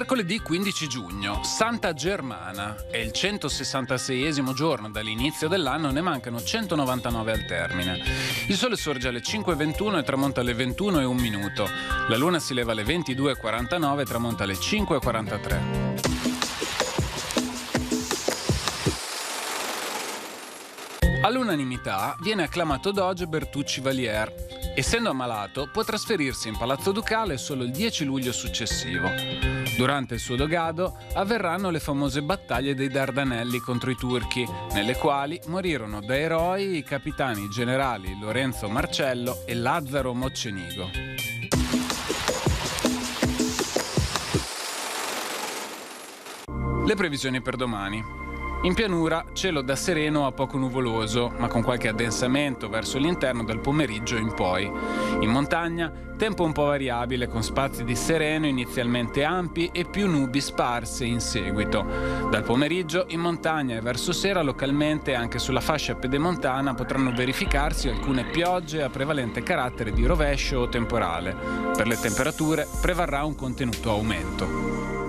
Mercoledì 15 giugno, Santa Germana. È il 166esimo giorno dall'inizio dell'anno, ne mancano 199 al termine. Il sole sorge alle 5:21 e tramonta alle 21:01. La luna si leva alle 22:49 e tramonta alle 5:43. All'unanimità viene acclamato doge Bertucci Valier. Essendo ammalato, può trasferirsi in Palazzo Ducale solo il 10 luglio successivo. Durante il suo dogado avverranno le famose battaglie dei Dardanelli contro i turchi, nelle quali morirono da eroi i capitani generali Lorenzo Marcello e Lazzaro Moccenigo. Le previsioni per domani. In pianura, cielo da sereno a poco nuvoloso, ma con qualche addensamento verso l'interno dal pomeriggio in poi. In montagna, tempo un po' variabile con spazi di sereno inizialmente ampi e più nubi sparse in seguito. Dal pomeriggio, in montagna e verso sera, localmente anche sulla fascia pedemontana potranno verificarsi alcune piogge a prevalente carattere di rovescio o temporale. Per le temperature prevarrà un contenuto aumento.